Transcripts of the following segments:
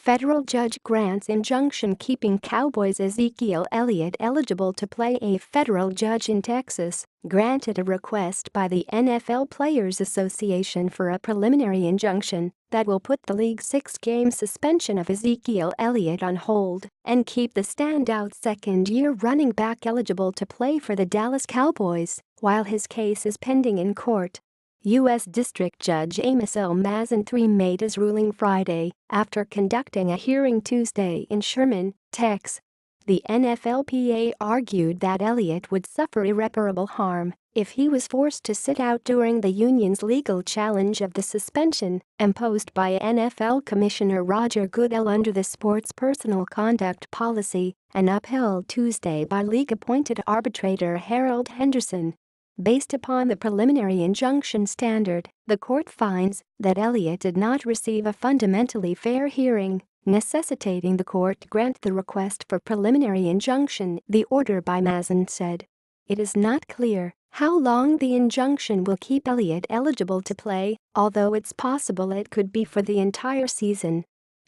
Federal judge grants injunction keeping Cowboys Ezekiel Elliott eligible to play. A federal judge in Texas granted a request by the NFL Players Association for a preliminary injunction that will put the league's 6-game suspension of Ezekiel Elliott on hold and keep the standout second-year running back eligible to play for the Dallas Cowboys while his case is pending in court. U.S. District Judge Amos L. Mazzant III made his ruling Friday after conducting a hearing Tuesday in Sherman, Texas. The NFLPA argued that Elliott would suffer irreparable harm if he was forced to sit out during the union's legal challenge of the suspension imposed by NFL Commissioner Roger Goodell under the sport's personal conduct policy and upheld Tuesday by league-appointed arbitrator Harold Henderson. Based upon the preliminary injunction standard, the court finds that Elliott did not receive a fundamentally fair hearing, necessitating the court grant the request for preliminary injunction, the order by Mazzant said. It is not clear how long the injunction will keep Elliott eligible to play, although it's possible it could be for the entire season.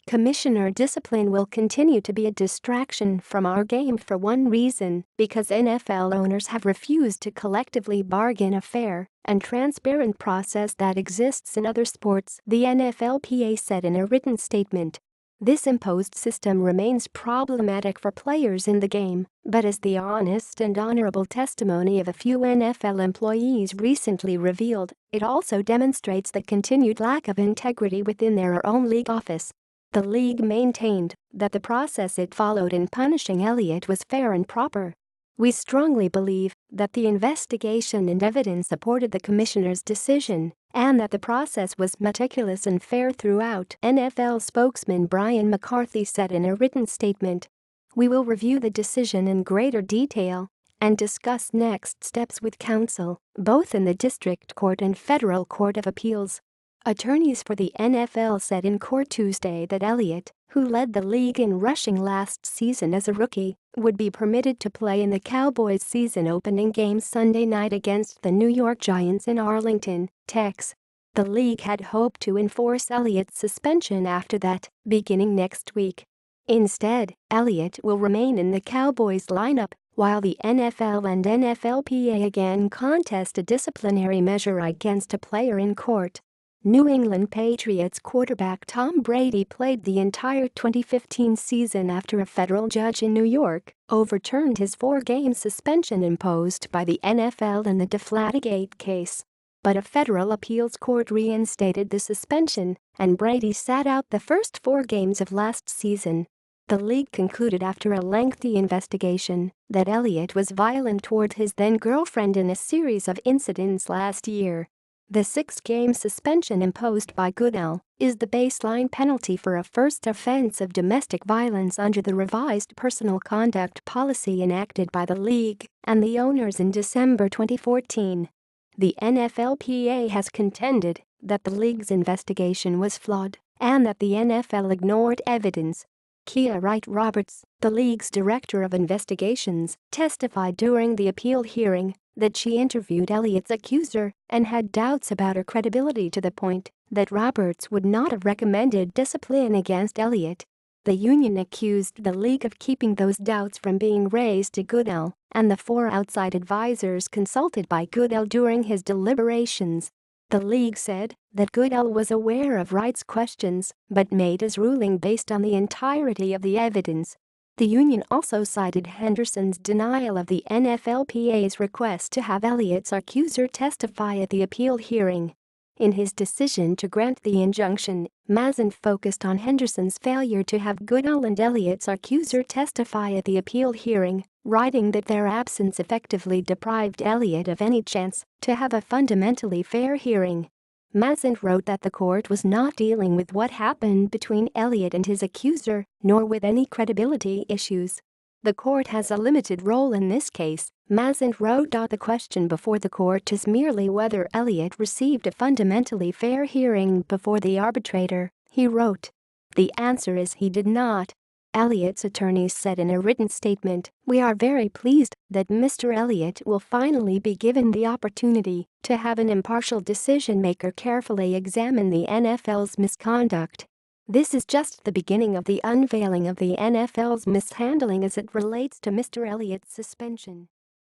Commissioner discipline will continue to be a distraction from our game for one reason, because NFL owners have refused to collectively bargain a fair and transparent process that exists in other sports, the NFLPA said in a written statement. This imposed system remains problematic for players in the game, but as the honest and honorable testimony of a few NFL employees recently revealed, it also demonstrates the continued lack of integrity within their own league office. The league maintained that the process it followed in punishing Elliott was fair and proper. We strongly believe that the investigation and evidence supported the commissioner's decision and that the process was meticulous and fair throughout, NFL spokesman Brian McCarthy said in a written statement. We will review the decision in greater detail and discuss next steps with counsel, both in the district court and federal court of appeals. Attorneys for the NFL said in court Tuesday that Elliott, who led the league in rushing last season as a rookie, would be permitted to play in the Cowboys' season-opening game Sunday night against the New York Giants in Arlington, Texas. The league had hoped to enforce Elliott's suspension after that, beginning next week. Instead, Elliott will remain in the Cowboys lineup while the NFL and NFLPA again contest a disciplinary measure against a player in court. New England Patriots quarterback Tom Brady played the entire 2015 season after a federal judge in New York overturned his 4-game suspension imposed by the NFL in the Deflategate case. But a federal appeals court reinstated the suspension, and Brady sat out the first 4 games of last season. The league concluded after a lengthy investigation that Elliott was violent toward his then-girlfriend in a series of incidents last year. The 6-game suspension imposed by Goodell is the baseline penalty for a first offense of domestic violence under the revised personal conduct policy enacted by the league and the owners in December 2014. The NFLPA has contended that the league's investigation was flawed and that the NFL ignored evidence. Kia Wright-Roberts, the league's director of investigations, testified during the appeal hearing that she interviewed Elliott's accuser and had doubts about her credibility to the point that Roberts would not have recommended discipline against Elliott. The union accused the league of keeping those doubts from being raised to Goodell and the 4 outside advisors consulted by Goodell during his deliberations. The league said that Goodell was aware of Wright's questions but made his ruling based on the entirety of the evidence. The union also cited Henderson's denial of the NFLPA's request to have Elliott's accuser testify at the appeal hearing. In his decision to grant the injunction, Mazzant focused on Henderson's failure to have Goodell and Elliott's accuser testify at the appeal hearing, writing that their absence effectively deprived Elliott of any chance to have a fundamentally fair hearing. Mazzant wrote that the court was not dealing with what happened between Elliott and his accuser, nor with any credibility issues. The court has a limited role in this case, Mazzant wrote. The question before the court is merely whether Elliott received a fundamentally fair hearing before the arbitrator, he wrote. The answer is he did not. Elliott's attorneys said in a written statement, "We are very pleased that Mr. Elliott will finally be given the opportunity to have an impartial decision-maker carefully examine the NFL's misconduct." This is just the beginning of the unveiling of the NFL's mishandling as it relates to Mr. Elliott's suspension.